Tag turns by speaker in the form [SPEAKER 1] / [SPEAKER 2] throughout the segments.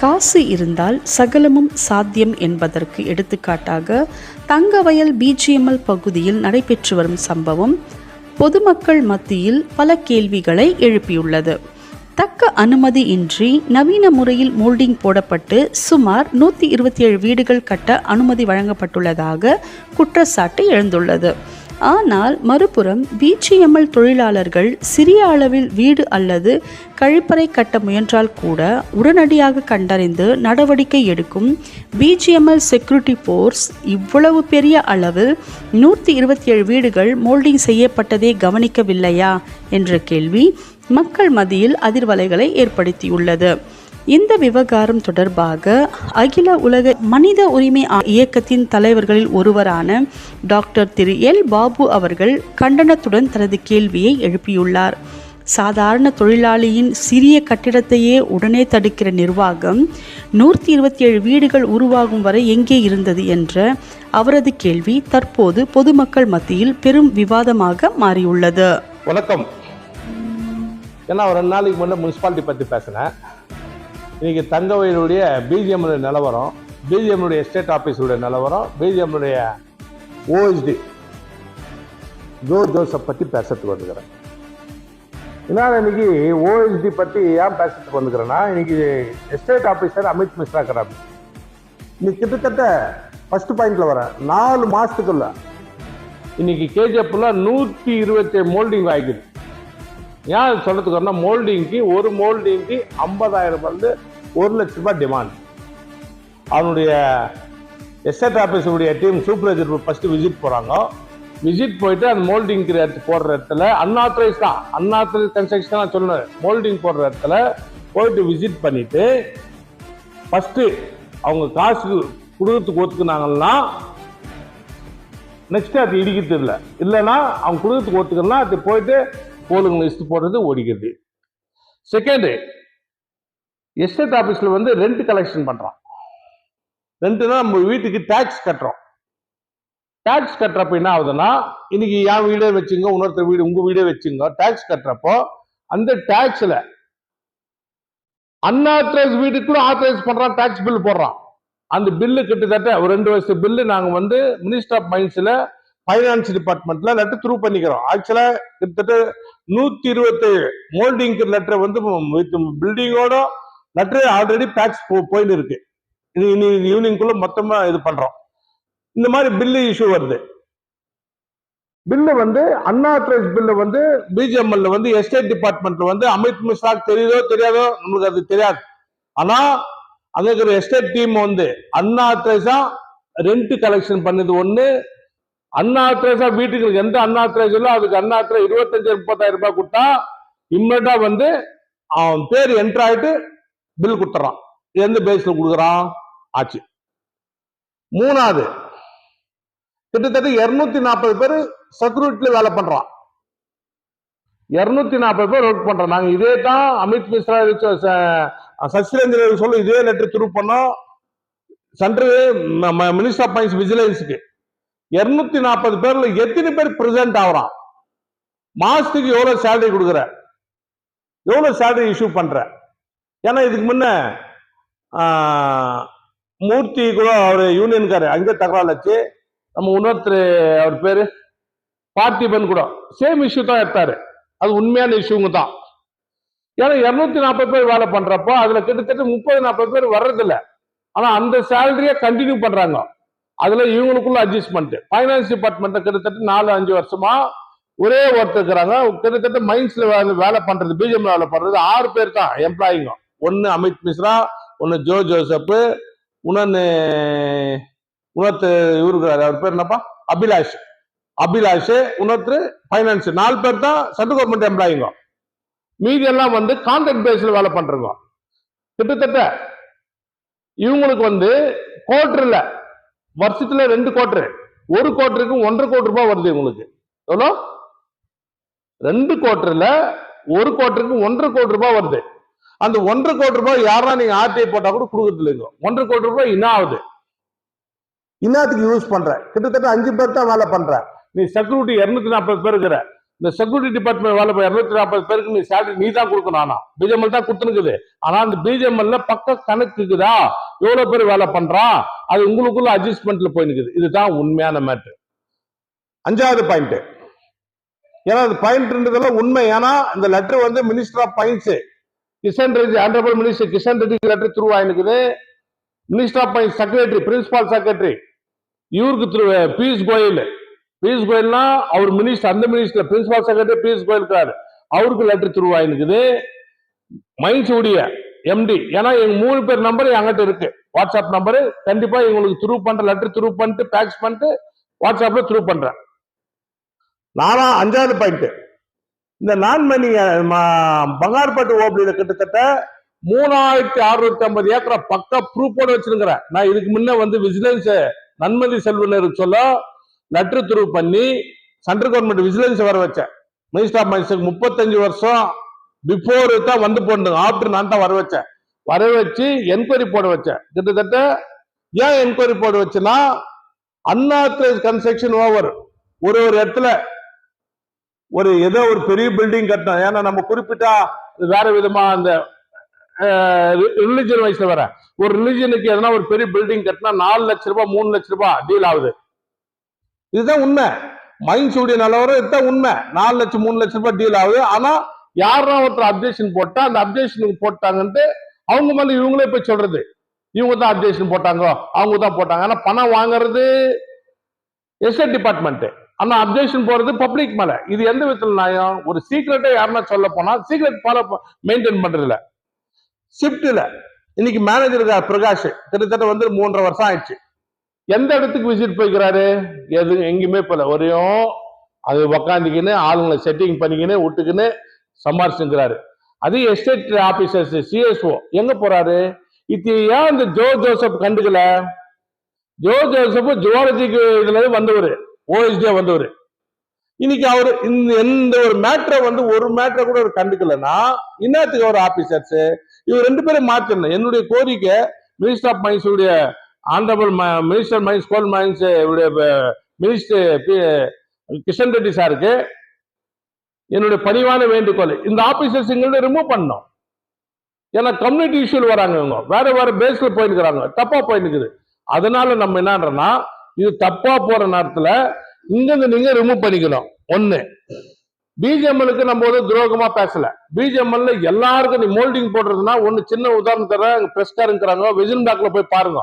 [SPEAKER 1] காசு இருந்தால் சகலமும் சாத்தியம் என்பதற்கு எடுத்துக்காட்டாக தங்கவயல் பிஜிஎம்எல் பகுதியில் நடைபெற்று வரும் சம்பவம் பொதுமக்கள் மத்தியில் பல கேள்விகளை எழுப்பியுள்ளது. தக்க அனுமதியின்றி நவீன முறையில் மோல்டிங் போடப்பட்டு சுமார் 127 வீடுகள் கட்ட அனுமதி வழங்கப்பட்டுள்ளதாக குற்றச்சாட்டு எழுந்துள்ளது. ஆனால் மறுபுறம் பிஜிஎம்எல் தொழிலாளர்கள் சிறிய அளவில் வீடு அல்லது கழிப்பறை கட்ட முயன்றால் கூட உடனடியாக கண்டறிந்து நடவடிக்கை எடுக்கும் பிஜிஎம்எல் செக்யூரிட்டி போர்ஸ் இவ்வளவு பெரிய அளவில் 127 வீடுகள் மோல்டிங் செய்யப்பட்டதே கவனிக்கவில்லையா என்ற கேள்வி மக்கள் மத்தியில் அதிர்வலைகளை ஏற்படுத்தியுள்ளது. இந்த விவகாரம் தொடர்பாக அகில உலக மனித உரிமை இயக்கத்தின் தலைவர்களில் ஒருவரான டாக்டர் திரு எல் பாபு அவர்கள் கண்டனத்துடன் தனது கேள்வியை எழுப்பியுள்ளார். சாதாரண தொழிலாளியின் சிறிய கட்டிடத்தையே உடனே தடுக்கிற நிர்வாகம் 127 வீடுகள் உருவாகும் வரை எங்கே இருந்தது என்ற அவரது கேள்வி தற்போது பொதுமக்கள் மத்தியில் பெரும் விவாதமாக மாறியுள்ளது.
[SPEAKER 2] வணக்கம். ஏன்னா ஒரு 2 நாளைக்கு முன்னே முனிசிபாலிட்டி பற்றி பேசினேன். இன்றைக்கி தங்கவயலுடைய பிஜிஎம்னுடைய நிலவரம், பிஜிஎம்னுடைய எஸ்டேட் ஆஃபீஸுடைய நிலவரம், பிஜிஎம்னுடைய ஓஎஸ்டி ஜோசப் பற்றி பேசுறதுக்கு வந்துக்கிறேன். ஏன்னா இன்னைக்கு ஓஎஸ்டி பற்றி ஏன் பேசுறதுக்கு வந்துக்கிறேன்னா, இன்னைக்கு எஸ்டேட் ஆஃபீஸர் அமித் மிஸ்ரா இருக்கிறார். இன்னைக்கு கிட்டத்தட்ட ஃபர்ஸ்ட் பாயிண்ட்ல வரேன், 4 மாசத்துக்குள்ள இன்னைக்கு கேஜிஎஃப்ல 127 மோல்டிங் ஆகிக்குது. ஏன் சொல்றதுக்கு வரணும், மோல்டிங்க்கு ஒரு மோல்டிங்க்கு 50,000 1 லட்ச ரூபாய் டிமாண்ட். அவனுடைய எஸ்டேட் ஆஃபீஸுடைய டீம் சூப்பர்வைசர் ஃபர்ஸ்ட் விசிட் போறாங்க. விசிட் போயிட்டு அந்த மோல்டிங் போடுற இடத்துல அன்ஆத்தரைஸ் தான், அன்ஆத்தரைஸ் கன்ஸ்ட்ரக்ஷன் தான் சொல்லணும். மோல்டிங் போடுற இடத்துல போயிட்டு விசிட் பண்ணிட்டு ஃபர்ஸ்ட் அவங்க காசு கொடுக்கறதுக்கு ஒத்துக்குனாங்கன்னா நெக்ஸ்ட் அது இடிக்கிறது இல்லை, இல்லைன்னா அவங்க கொடுக்கறதுக்கு ஒத்துக்கணும்னா அது போயிட்டு போலுங்க லிஸ்ட் போடுறது ஓடிக்கிறது. செகண்ட், எஸ்டேட் ஆஃபீஸில் ரெண்ட் கலெக்ஷன் பண்ணுறான். ரெண்ட்னா நம்ம வீட்டுக்கு டேக்ஸ் கட்டுறோம். டேக்ஸ் கட்டுறப்ப என்ன ஆகுதுன்னா, இன்னைக்கு என் வீடே வச்சுங்க, இன்னொருத்தர் வீடு உங்க வீடே வச்சுங்க, டேக்ஸ் கட்டுறப்போ அந்த டேக்ஸ்ல அன்ஆத்தரைஸ் வீட்டுக்குள்ள ஆத்தரைஸ் பண்றான், டேக்ஸ் பில் போடுறான். அந்த பில்லு கிட்டத்தட்ட ஒரு 2 வருஷம் பில்லு நாங்க மினிஸ்டர் ஆஃப் மைன்ஸ்ல ஃபைனான்ஸ் டிபார்ட்மெண்ட்ல லெட்டர் த்ரூ பண்ணிக்கிறோம். ஆக்சுவலா கிட்டத்தட்ட 127 மோல்டிங் லெட்டர் பில்டிங்கோட லெட்டர் ஆல்ரெடி பேக்ஸ் போயின்னு இருக்கு. ஈவினிங்குள்ள மொத்தமா இது பண்றோம். இந்த மாதிரி பில்லு இஷ்யூ வருது. பில்லு அன்ஆத்தரைஸ் பில்லு பிஜிஎம்எல்ல எஸ்டேட் டிபார்ட்மெண்ட்ல அமித் மிஸ்ரா தெரியுதோ தெரியாதோ நம்மளுக்கு அது தெரியாது. ஆனா அங்க இருக்கிற எஸ்டேட் டீம் அன்ஆத்தரைஸா ரெண்ட் கலெக்ஷன் பண்ணது ஒண்ணு, அன்ஆத்தரைஸா வீட்டுக்கு எந்த அன்ஆத்தரைஸ் இல்லோ அதுக்கு அன்ஆத்தரைஸ் 25,000-30,000 ரூபாய் கொடுத்தா இம்மிடியா அவன் பேர் என்டர் ஆயிட்டு பில் கொடுத்துறான். எந்த பேஸ்ல கொடுக்குறான்? ஆச்சு. மூணாவது, கிட்டத்தட்ட 240 பேர் செக்யூரிட்டில வேலை பண்றான். 240 பேர் ஒர்க் பண்றோம். நாங்க இதே தான் அமித் மிஸ்ரா சசிரேந்திர சொல்ல இதே லெட்டர் த்ரூ பண்ணோம் சென்ட்ரல் மினிஸ்டர் ஆஃப் மைன்ஸ் விஜிலன்ஸுக்கு. 240 பேர்ல எத்தனை பேர் பிரசன்ட் ஆகுறான்? மாசத்துக்கு எவ்வளவு சேலரி கொடுக்குற, எவ்வளவு சேலரி இஷ்யூ பண்ற? ஏன்னா இதுக்கு முன்ன மூர்த்தி கூட அவர் யூனியன்காரு அங்கே தகவல் வச்சு, நம்ம இன்னொருத்தர் அவர் பேரு பார்த்திபன் கூட சேம் இஷ்யூ தான் எடுத்தாரு. அது உண்மையான இஷ்யூங்க தான். ஏன்னா 240 பேர் வேலை பண்றப்போ அதுல கிட்டத்தட்ட 30-40 பேர் வர்றதில்ல. ஆனா அந்த சேலரியை கண்டினியூ பண்றாங்க. அதுல இவங்களுக்குள்ள அட்ஜஸ்ட்மெண்ட். ஃபைனான்ஸ் டிபார்ட்மெண்ட்ல கிட்டத்தட்ட 4-5 வருஷமா ஒரே ஒருத்தர் இருக்கிறாங்க. கிட்டத்தட்ட மைன்ஸ்ல வேலை பண்றது, பிஜிஎம் வேலை பண்றது 6 பேர் தான் எம்ப்ளாயிங்க. ஒன்னு அமித் மிஸ்ரா, ஒன்னு ஜோசப், இன்னொன்னு இவருக்கிறாரு, அவர் பேர் என்னப்பா, அபிலாஷ், இன்னொருத்தர் ஃபைனான்ஸ். 4 பேர் தான் சென்ட்ரல் கவர்மெண்ட் எம்ப்ளாயிங்க. மீதி எல்லாம் கான்ட்ராக்ட் பேஸ்ல வேலை பண்றோம். கிட்டத்தட்ட இவங்களுக்கு குவார்டர்ல வருஷத்துல 2 குவார்டர், ஒரு குவார்டருக்கு 1.5 கோடி ரூபாய் வருது. இவங்களுக்கு எவ்வளோ? 2 குவார்டர்ல ஒரு குவார்டருக்கு 1.5 கோடி ரூபாய் வருது. அந்த 1.5 கோடி ரூபாய் யாரா நீங்க ஆர்டிஐ போட்டா கூட கொடுக்கறது இல்லைங்க. 1.5 கோடி ரூபாய் என்ன ஆகுது? இன்னத்துக்கு யூஸ் பண்ற? கிட்டத்தட்ட 5 பேர் தான் வேலை பண்ற. நீ செக்யூரிட்டி 240 பேர் இருக்கிற, இந்த செக்யூரிட்டி டிபார்ட்மெண்ட் வேலை 240 பேருக்கு நீ சேலரி நீ தான் கொடுக்கணும். ஆனா பிஜிஎம்எல் தான் கொடுத்துருக்குது. ஆனா அந்த பிஜிஎம்எல்ல பக்க கணக்குக்குதா எவ்வளவு பேர் வேலை பண்றான், அது உங்களுக்குள்ள அட்ஜஸ்ட்மெண்ட்ல போயிருக்குது. இதுதான் உண்மையான மேட்ரு. 5வது பாயிண்ட், ஏன்னா அது பாயிண்ட்ன்றதெல்லாம் உண்மை. ஏன்னா இந்த லெட்டர் வந்து minister of mines Kishan Reddy, honourable minister Kishan Reddy letter through ஆயிருக்குது. Minister of mines secretary, principal secretary இவருக்கு த்ரூ பியூஷ் கோயல். பியூஷ் கோயல்னா அவர் மினிஸ்டர், அந்த minister principal secretary Piyush Goyal இருக்காரு, அவருக்கு லெட்டர் த்ரூ ஆயிருக்குது. மைன்ஸ் உடைய எம்டி, ஏன்னா எங்க 3 பேர் நம்பர் என்கிட்ட இருக்கு, வாட்ஸ்அப் நம்பரு. கண்டிப்பா இவங்களுக்கு த்ரூ பண்ற, லெட்டர் த்ரூ பண்ணிட்டு பேக்ஸ் பண்ணிட்டு வாட்ஸ்அப்ல த்ரூ பண்றேன். 5வது பாயிண்ட், இந்த நான் மணி பங்கார்பட்டு ஓபியில கிட்டத்தட்ட 3650 ஏக்கரை பக்கா ப்ரூஃபோட வச்சிருக்கிறேன். நான் இதுக்கு முன்ன வந்து விஜிலன்ஸ் நன்மதி செல்வனருக்கு சொல்ல லெட்டர் த்ரூ பண்ணி சென்ட்ரல் கவர்மெண்ட் விஜிலன்ஸ் வர வச்சேன். மினிஸ்டர் ஆஃப் மைன்ஸுக்கு 35 வருஷம் பிஃபோர் தான் வந்து போடணும், ஆஃப்டர் நான் தான் வர வச்சேன். வர வச்சு என்கொயரி போட வச்சேன். கிட்டத்தட்ட ஏன் என்கொயரி போட வச்சுன்னா, அன்ஆத்தரைஸ்ட் கன்ஸ்ட்ரக்ஷன் ஓவர் ஒரு இடத்துல ஏதோ ஒரு பெரிய பில்டிங் கட்டணும். ஏன்னா நம்ம குறிப்பிட்டா வேற விதமா அந்த ரிலிஜன் வைஸ்ல வர ஒரு ரிலிஜனுக்கு எதனா ஒரு பெரிய பில்டிங் கட்டினா 4 லட்சம் ரூபாய் 3 லட்சம் ரூபாய் டீல் ஆகுது. இதுதான் உண்மை. மைன்ஸ் உடைய நிலவரம் இதுதான் உண்மை. 4 லட்சம் 3 லட்சம் ரூபாய் டீல் ஆகுது. ஆனா யாரா ஒருத்தர் அப்ஜெக்ஷன் போட்டா அந்த அப்ஜெக்ஷனுக்கு போட்டாங்கன்ட்டு அவங்க மேல இவங்களே போய் சொல்றது, இவங்க தான் அப்ஜெக்ஷன் போட்டாங்க, அவங்க தான் போட்டாங்க. ஆனா பணம் வாங்குறது எஸ்டேட் டிபார்ட்மெண்ட், ஆனா அப்ஜெக்ஷன் போறது பப்ளிக் மேல. இது எந்த விதத்துல நியாயம்? ஒரு சீக்ரெட்டை யாருன்னா சொல்ல போனா சீக்ரெட் ஃபாலோ மெயின்டைன் பண்றதுல ஷிப்ட்ல இன்னைக்கு மேனேஜர் பிரகாஷ் கிட்டத்தட்ட வந்து 3.5 வருஷம் ஆயிடுச்சு. எந்த இடத்துக்கு விசிட் போய்க்கிறாரு? எங்கேயுமே போல. ஒரையும் அது உக்காந்துக்கின்னு ஆளுங்களை செட்டிங் பண்ணிக்கின்னு விட்டுக்குன்னு சம்பாரிச்சுக்கிறாரு. அது எஸ்டேட் ஆபீசர்ஸ் சிஎஸ்ஓ எங்க போறாரு? இது ஏன் இந்த ஜோசப் கண்டுக்கல? ஜோசப் ஜுவாலஜிக்கு இதுல வந்தவர், ஓஎஸ்டியா வந்தவர். இன்னைக்கு அவரு இந்த ஒரு மேட்டரை வந்து ஒரு மேட்டரை கூட கண்டுக்கலன்னா இன்னத்துக்கு அவர் ஆபீசர்ஸ் இவர் 2 பேரும் மாற்றணும். என்னுடைய கோரிக்கை மினிஸ்டர் ஆஃப் மைன்ஸ் உடைய honourable minister mines coal mines minister Kishan Reddy சாருக்கு என்னுடைய பணிவான வேண்டுகோள், இந்த ஆபீசர்ஸ் ரிமூவ் பண்ணணும். ஏன்னா கம்யூனிட்டி இஷ்யூல வராங்க, இவங்க வேற வேற பேஸ்ல போயிருக்கிறாங்க, தப்பா போயிருக்குது. அதனால நம்ம என்னன்றோம்னா இது தப்பா போற நேரத்துல இங்கிருந்து நீங்க ரிமூவ் பண்ணிக்கணும். ஒண்ணு, பிஜிஎம்எலுக்கு நம்ம வந்து துரோகமா பேசல. பிஜிஎம்எல்ல எல்லாருக்கும் நீ மோல்டிங் போடுறதுன்னா ஒண்ணு, சின்ன உதாரணம் தர பிரஸ்காருங்கிறாங்க, விஜன் டாக்ல போய் பாருங்க,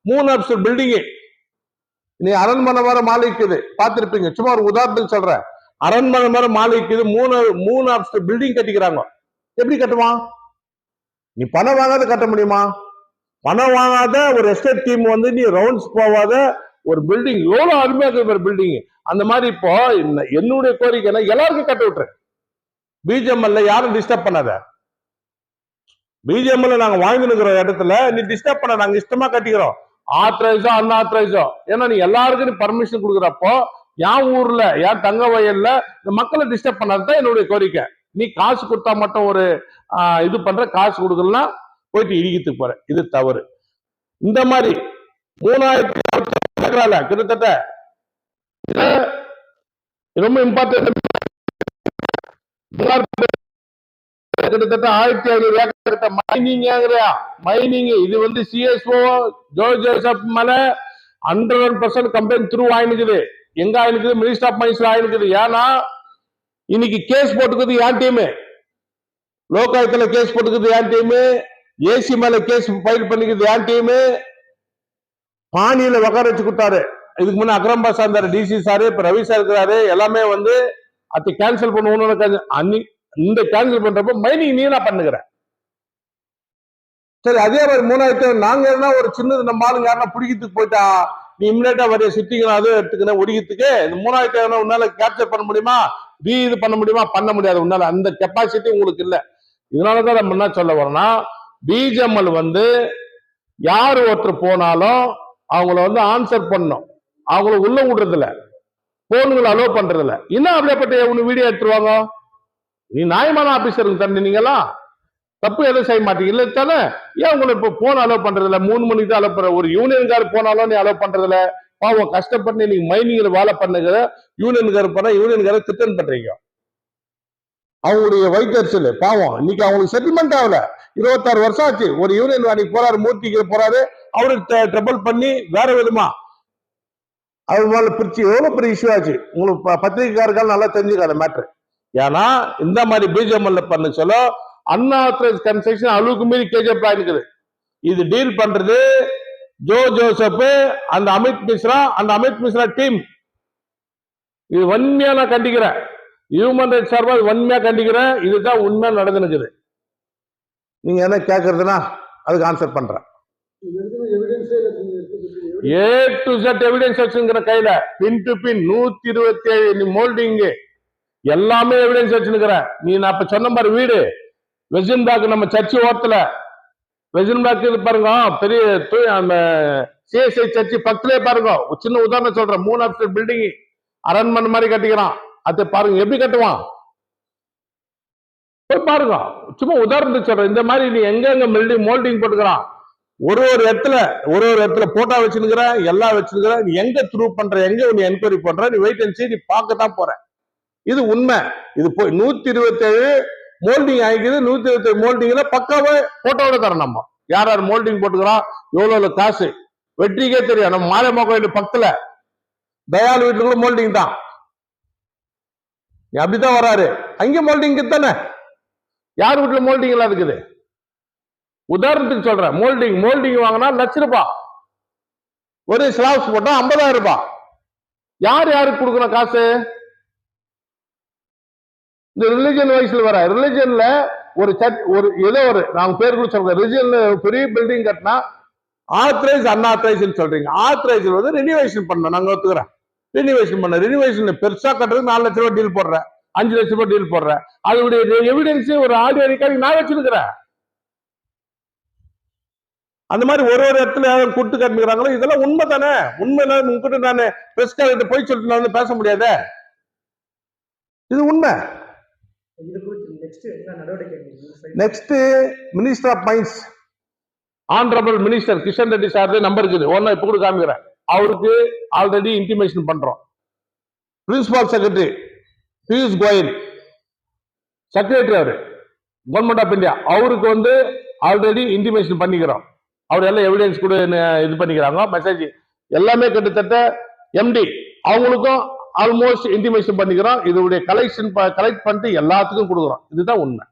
[SPEAKER 2] 3 அப்ஸ்டர் பில்டிங். நீ அரண்மனை வர மாளிகைக்குது பார்த்திருப்பீங்க. சும்மா ஒரு உதாரணத்துக்கு சொல்றேன், அரண்மனை வர மாளிகைக்குது 3 அப்ஸ்டர் பில்டிங் கட்டிக்கிறாங்க. எப்படி கட்டுவான்? நீ பணம் வாங்காத கட்ட முடியுமா? பணம் வாங்காத ஒரு எஸ்டேட் டீம் வந்து நீ ரவுண்ட்ஸ் போவாத ஒரு பில்டிங் எவ்வளவு அருமையா இருக்கு பில்டிங். அந்த மாதிரி இப்போ என்னுடைய கோரிக்கை எல்லாருக்கும் கட்ட விட்டுரு. பிஜிஎம்எல்ல யாரும் டிஸ்டர்ப் பண்ணாத. பிஜிஎம்எல்ல நாங்க வாங்கினுக்கிற இடத்துல நீ டிஸ்டர்ப் பண்ண, நாங்க இஷ்டமா கட்டிக்கிறோம், ஆத்தரைஸோ அன்ஆத்தரைஸோ. ஏன்னா நீ எல்லாருக்கும் நீ பர்மிஷன் கொடுக்குறப்போ என் ஊர்ல என் தங்க வயல்ல இந்த மக்களை டிஸ்டர்ப் பண்ணாதான் என்னுடைய கோரிக்கை. நீ காசு கொடுத்தா மட்டும் ஒரு இது பண்ற, காசு கொடுக்கலாம் போயிட்டு இடிக்கிறதுக்கு போற, இது தவறு. இந்த மாதிரி 3000 கிட்டத்தட்ட ரொம்ப இம்பார்ட்டன்ட், கிட்டத்தட்ட 1500 ஏக்கர் மைனிங். இது வந்து சிஎஸ்ஓ ஜோசப் மேல 100% கம்ப்ளைண்ட் த்ரூ ஆயினுக்குது. எங்க ஆயினுக்குது? Minister of மைன்ஸ்ல ஆயினுக்குது. ஏன்னா இன்னைக்கு கேஸ் போட்டுக்குது என் டீம், லோகாயத்துல கேஸ் போட்டுக்குது என் டீம், ஏசி மேல கேஸ் ஃபைல் பண்ணிக்குது என் டீம், பாணியில உட்கார வச்சு கொடுத்தாரு. இதுக்கு முன்ன அக்ரம் பாஷா இருந்தாரு, டிசி சாரு, இப்ப ரவி சார் இருக்கிறாரு. எல்லாமே வந்து அதை கேன்சல் பண்ணுவோம். இந்த கேன்சல் பண்றப்ப மைனிங் நீ நான் பண்ணுகிற. சரி, அதே மாதிரி 3000 நாங்க என்ன ஒரு சின்னது நம்ம ஆளுங்க யாருன்னா பிடிக்கிறதுக்கு போயிட்டா நீ இம்மிடியா வரைய சுத்திக்கணும், அது எடுத்துக்கணும் ஒடிக்கிறதுக்கு. இந்த 3000 உன்னால கேப்சர் பண்ண முடியுமா? இது பண்ண முடியுமா? பண்ண முடியாது. உன்னால அந்த கெப்பாசிட்டி உங்களுக்கு இல்ல. இதனாலதான் நம்ம என்ன சொல்ல வரோம்னா, பிஜிஎம்எல் வந்து யாரு ஒருத்தர் போனாலும் அவங்கள வந்து ஆன்சர் பண்ணும், அவங்கள உள்ள விடுறதில்ல, போனுங்களை அலோவ் பண்றதில்ல. இன்னும் அப்படியேப்பட்ட உங்க வீடியோ எடுத்துருவாங்க. நீ நியாயமான ஆபீசருக்கு தண்ணி நீங்களா தப்பு எதுவும் செய்ய மாட்டீங்க இல்ல தானே? ஏன் உங்களை இப்ப போன் அலோவ் பண்றதில்ல? 3 மணிக்கு தான் அலோவ் பண்ற. ஒரு யூனியன்கார் போனாலும் நீ அலோவ் பண்றதில்ல. பாவம் கஷ்டப்பட்டு நீங்க மைனிங்ல வேலை பண்ணுகிற யூனியன்கார் போனா யூனியன்கார திட்டம் பண்றீங்க. அவங்களுடைய வயிற்றுச்சல் பாவம். இன்னைக்கு அவங்களுக்கு செட்டில்மெண்ட் ஆகல. 26 வருஷம் ஆச்சு. ஒரு யூனியன் வாணிக்கு போறாரு, மூர்த்திக்கு போறாரு, அவரு ட்ரபிள் பண்ணி வேற விதமா அது மேல பிரிச்சு எவ்வளவு பெரிய இஷ்யூ ஆச்சு. உங்களுக்கு பத்திரிகைக்காரர்கள் நல்லா தெரிஞ்சுக்காத மேட்ரு. ஏன்னா இந்த மாதிரி பிஜிஎம்எல்ல பண்ண சொல்ல அன்ஆத்தரைஸ் கன்ஸ்ட்ரக்ஷன் அளவுக்கு மீறி கேஜப் இருக்குது. இது டீல் பண்றது ஜோ ஜோசப், அந்த அமித் மிஸ்ரா டீம். இது வன்மையா நான் கண்டிக்கிறேன். ஹியூமன் ரைட்ஸ் சார்பா வன்மையா கண்டிக்கிறேன். இதுதான் உண்மை நடந்துருக்குது. நீங்க என்ன கேட்கறதுன்னா அதுக்கு ஆன்சர் பண்றேன். ஏ டு செட் எவிடன்ஸ் வச்சுங்கிற கையில பின் டு பின் 127 மோல்டிங் எல்லாமே எவிடன்ஸ் வச்சுருக்கிற. நீ நான் இப்ப சொன்ன மாதிரி வீடு வெஜின்பாக் நம்ம சர்ச்சு ஓரத்துல வெஜின்பாக் இது பாருங்க, பெரிய அந்த சிஎஸ்ஐ சர்ச்சு பக்கத்திலே பாருங்க. சின்ன உதாரணம் சொல்றேன். 3 அப்ஸ்டர் பில்டிங் அரண்மனை மாதிரி கட்டிக்கிறான். அதை பாருங்க எப்படி கட்டுவான் போய் பாருங்க. சும்மா உதாரணத்துக்கு சொல்றேன். இந்த மாதிரி நீ எங்க மோல்டிங் போட்டுக்கிறான். ஒரு இடத்துல போட்டோ வச்சுருக்கிற, எல்லாம் வச்சிருக்கிற. நீ எங்க த்ரூ பண்ற, எங்க நீ என்கொயரி பண்ற, நீ வெயிட் அண்ட் சீ, நீ பார்க்கத்தான் போற. இது உண்மை. இது போய் 127 மோல்டிங் ஆகிக்குது. 127 மோல்டிங்ல பக்காவே போட்டோட தரோம். நம்ம யார் யார் மோல்டிங் போட்டுக்கிறோம், எவ்வளவு காசு வெற்றிக்கே தெரியும். நம்ம மாரியம்மா கோயில் பக்கத்துல தயால் வீட்டுக்குள்ள மோல்டிங் தான். அப்படித்தான் வராரு. அங்கே மோல்டிங் தானே. யார் வீட்டுல மோல்டிங் எல்லாம் இருக்குது? உதாரணத்துக்கு சொல்றேன். மோல்டிங் வாங்கினா ₹1,00,000. ஒரு ஸ்லாப்ஸ் போட்டா ₹50,000. யாருக்கு கொடுக்கணும் காசு? இந்த ரிலிஜன் வைஸ்ல வர ரிலிஜன்ல ஒரு ஏதோ ஒரு நாங்க பேர் கூட சொல்றேன். ரிலிஜன்ல பெரிய பில்டிங் கட்டினா ஆத்தரைஸ் அன்ஆத்தரைஸ் சொல்றீங்க. ஆத்தரைஸ் வந்து ரெனிவேஷன் பண்ண நாங்க ஒத்துக்கிறேன். ரெனிவேஷன் பெருசா கட்டுறதுக்கு ₹4,00,000 டீல் போடுறேன், ₹5,00,000 டீல் போடுறேன். அதோடைய எவிடன்ஸ் ஒரு ஆடியோ ரெக்கார்டிங் நான் வச்சிருக்கிறேன். அந்த மாதிரி ஒரு இடத்துல கூட்டு காட்டுகிறாங்களோ இதெல்லாம் உண்மை தானே. உண்மை உங்ககிட்ட நான் பிரஸ் கார்டு போய் சொல்லிட்டு நான் வந்து பேச முடியாத. இது உண்மை. Next minister of mines honourable minister Kishan Reddy sir number இருக்குது. ஒன்னா இப்ப கூட காமிக்கிறேன். அவருக்கு ஆல்ரெடி இன்டிமேஷன் பண்றோம். Principal secretary Piyush Goyal, secretary அவரு கவர்மெண்ட் ஆஃப் இந்தியா, அவருக்கு வந்து ஆல்ரெடி இன்டிமேஷன் பண்ணிக்கிறோம். அவர் எல்லாம் எவிடன்ஸ் கூட இது பண்ணிக்கிறாங்க. மெசேஜ் எல்லாமே கிட்டத்தட்ட எம்டி அவங்களுக்கும் ஆல்மோஸ்ட் இன்டிமேஷன் பண்ணிக்கிறோம். இதோடைய கலெக்ட் பண்ணிட்டு எல்லாத்துக்கும் கொடுக்குறோம். இதுதான் உண்மை.